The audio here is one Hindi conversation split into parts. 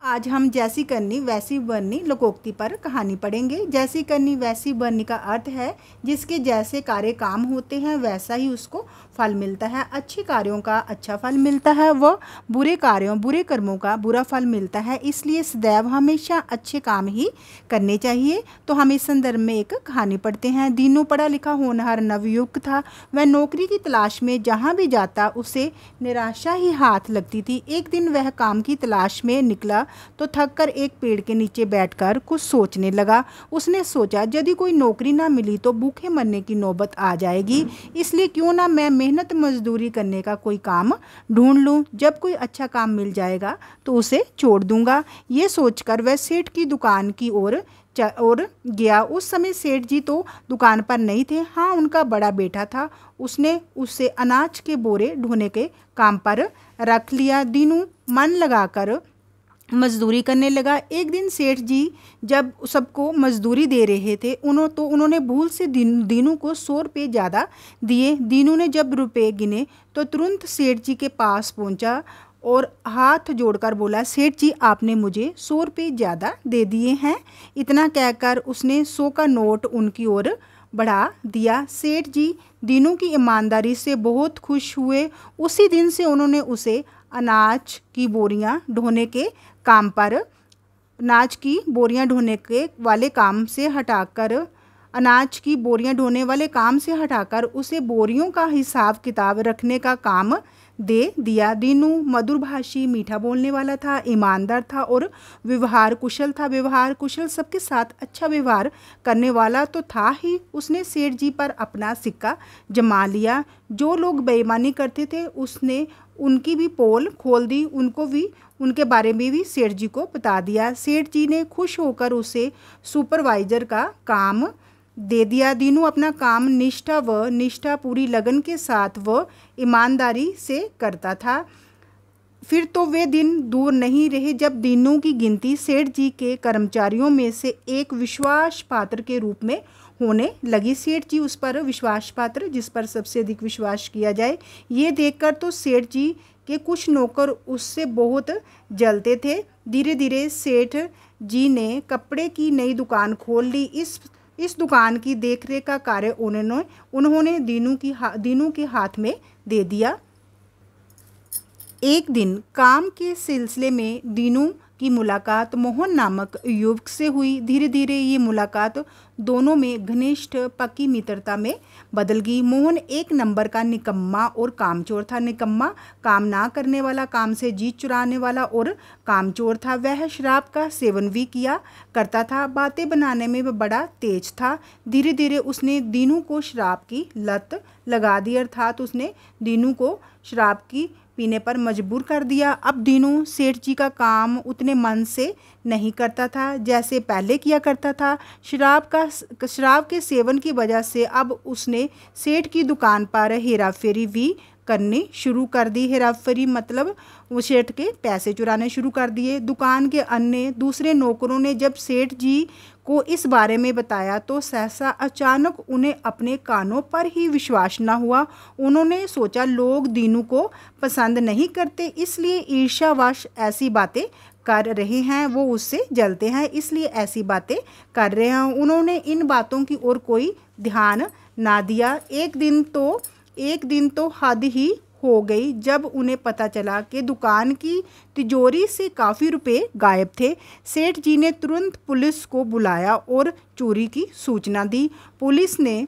आज हम जैसी करनी वैसी बननी लोकोक्ति पर कहानी पढ़ेंगे। जैसी करनी वैसी बननी का अर्थ है जिसके जैसे कार्य काम होते हैं वैसा ही उसको फल मिलता है। अच्छे कार्यों का अच्छा फल मिलता है, वह बुरे कार्यों बुरे कर्मों का बुरा फल मिलता है। इसलिए सदैव हमेशा अच्छे काम ही करने चाहिए। तो हम इस संदर्भ में एक कहानी पढ़ते हैं। दीनू पढ़ा लिखा होनहार नवयुवक था। वह नौकरी की तलाश में जहाँ भी जाता उसे निराशा ही हाथ लगती थी। एक दिन वह काम की तलाश में निकला तो थककर एक पेड़ के नीचे बैठकर कुछ सोचने लगा। उसने सोचा, यदि कोई नौकरी ना मिली तो भूखे मरने की नौबत आ जाएगी, इसलिए क्यों ना मैं मेहनत मजदूरी करने का कोई काम ढूंढ लूं। जब कोई अच्छा काम मिल जाएगा तो उसे छोड़ दूंगा। ये सोचकर वह सेठ की दुकान की ओर गया। उस समय सेठ जी तो दुकान पर नहीं थे। हाँ, उनका बड़ा बेटा था। उसने उसे अनाज के बोरे ढोने के काम पर रख लिया। दीनू मन लगाकर मजदूरी करने लगा। एक दिन सेठ जी जब सबको मजदूरी दे रहे थे उन्होंने भूल से दीनू को 100 रुपये ज़्यादा दिए। दीनू ने जब रुपए गिने तो तुरंत सेठ जी के पास पहुंचा और हाथ जोड़कर बोला, सेठ जी आपने मुझे 100 रुपये ज़्यादा दे दिए हैं। इतना कहकर उसने 100 का नोट उनकी ओर बढ़ा दिया। सेठ जी दीनू की ईमानदारी से बहुत खुश हुए। उसी दिन से उन्होंने उसे अनाज की बोरियां ढोने के काम पर अनाज की बोरियां ढोने के वाले काम से हटाकर अनाज की बोरियां ढोने वाले काम से हटाकर उसे बोरियों का हिसाब किताब रखने का काम दे दिया। दीनू मधुरभाषी, मीठा बोलने वाला था, ईमानदार था और व्यवहार कुशल था। व्यवहार कुशल सबके साथ अच्छा व्यवहार करने वाला तो था ही। उसने सेठ जी पर अपना सिक्का जमा लिया। जो लोग बेईमानी करते थे उसने उनकी भी पोल खोल दी। उनके बारे में भी सेठ जी को बता दिया। सेठ जी ने खुश होकर उसे सुपरवाइजर का काम दे दिया। दीनू अपना काम निष्ठा पूरी लगन के साथ व ईमानदारी से करता था। फिर तो वे दिन दूर नहीं रहे जब दीनू की गिनती सेठ जी के कर्मचारियों में से एक विश्वास पात्र के रूप में होने लगी। सेठ जी उस पर विश्वास पात्र, जिस पर सबसे अधिक विश्वास किया जाए, ये देखकर तो सेठ जी के कुछ नौकर उससे बहुत जलते थे। धीरे धीरे सेठ जी ने कपड़े की नई दुकान खोल ली। इस दुकान की देखरेख का कार्य उन्होंने दीनू के हाथ में दे दिया। एक दिन काम के सिलसिले में दीनू की मुलाकात मोहन नामक युवक से हुई। धीरे धीरे ये मुलाकात दोनों में घनिष्ठ पक्की मित्रता में बदल गई। मोहन एक नंबर का निकम्मा और कामचोर था। निकम्मा काम ना करने वाला, काम से जी चुराने वाला और कामचोर था। वह शराब का सेवन भी किया करता था। बातें बनाने में वह बड़ा तेज था। धीरे धीरे उसने दीनू को शराब की लत लगा दी, अर्थात उसने दीनू को शराब की पीने पर मजबूर कर दिया। अब दीनू सेठ जी का काम उतने मन से नहीं करता था जैसे पहले किया करता था। शराब के सेवन की वजह से अब उसने सेठ की दुकान पर हेराफेरी भी करनी शुरू कर दी। हेराफेरी मतलब वो सेठ के पैसे चुराने शुरू कर दिए। दुकान के अन्य दूसरे नौकरों ने जब सेठ जी को इस बारे में बताया तो सहसा अचानक उन्हें अपने कानों पर ही विश्वास न हुआ। उन्होंने सोचा, लोग दीनू को पसंद नहीं करते, इसलिए ईर्ष्यावश ऐसी बातें कर रहे हैं। वो उससे जलते हैं, इसलिए ऐसी बातें कर रहे हैं। उन्होंने इन बातों की ओर कोई ध्यान ना दिया। एक दिन तो हद ही हो गई जब उन्हें पता चला कि दुकान की तिजोरी से काफ़ी रुपए गायब थे। सेठ जी ने तुरंत पुलिस को बुलाया और चोरी की सूचना दी। पुलिस ने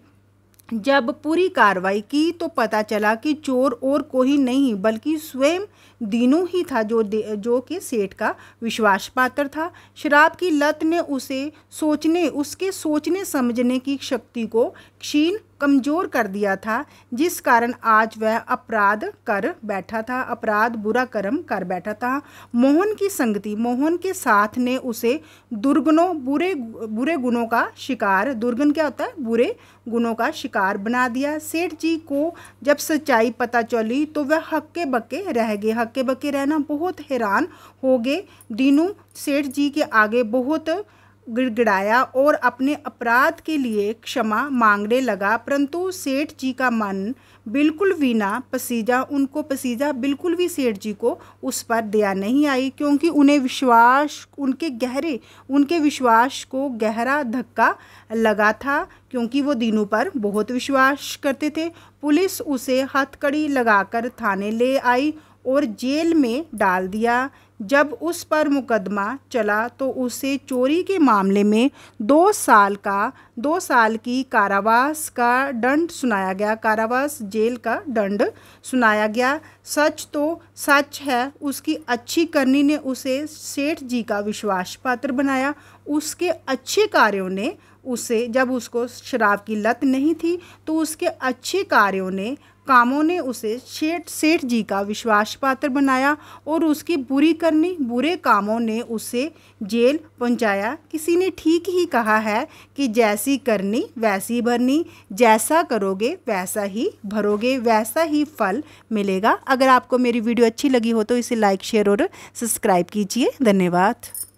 जब पूरी कार्रवाई की तो पता चला कि चोर और कोई नहीं बल्कि स्वयं दीनू ही था, जो कि सेठ का विश्वास पात्र था। शराब की लत ने उसके सोचने समझने की शक्ति को क्षीण कमज़ोर कर दिया था, जिस कारण आज वह बुरा कर्म कर बैठा था। मोहन की संगति, मोहन के साथ ने उसे बुरे गुणों का शिकार, दुर्गुण क्या होता है, बुरे गुणों का शिकार बना दिया। सेठ जी को जब सच्चाई पता चली तो वह हक्के बक्के रह गए। हक्के बक्के रहना, बहुत हैरान हो गए। दीनू सेठ जी के आगे बहुत गिड़गिड़ाया और अपने अपराध के लिए क्षमा मांगने लगा, परंतु सेठ जी का मन बिल्कुल भी ना पसीजा, उनको पसीजा बिल्कुल भी सेठ जी को उस पर दया नहीं आई, क्योंकि उनके विश्वास को गहरा धक्का लगा था, क्योंकि वो दीनू पर बहुत विश्वास करते थे। पुलिस उसे हथकड़ी लगाकर थाने ले आई और जेल में डाल दिया। जब उस पर मुकदमा चला तो उसे चोरी के मामले में 2 साल की कारावास का दंड सुनाया गया, कारावास जेल का दंड सुनाया गया। सच तो सच है, उसकी अच्छी करनी ने उसे सेठ जी का विश्वास पात्र बनाया। उसके अच्छे कार्यों ने उसे, जब उसको शराब की लत नहीं थी तो उसके अच्छे कामों ने उसे सेठ जी का विश्वास पात्र बनाया, और उसकी बुरे कामों ने उसे जेल पहुंचाया। किसी ने ठीक ही कहा है कि जैसी करनी वैसी भरनी, जैसा करोगे वैसा ही भरोगे, वैसा ही फल मिलेगा। अगर आपको मेरी वीडियो अच्छी लगी हो तो इसे लाइक, शेयर और सब्सक्राइब कीजिए। धन्यवाद।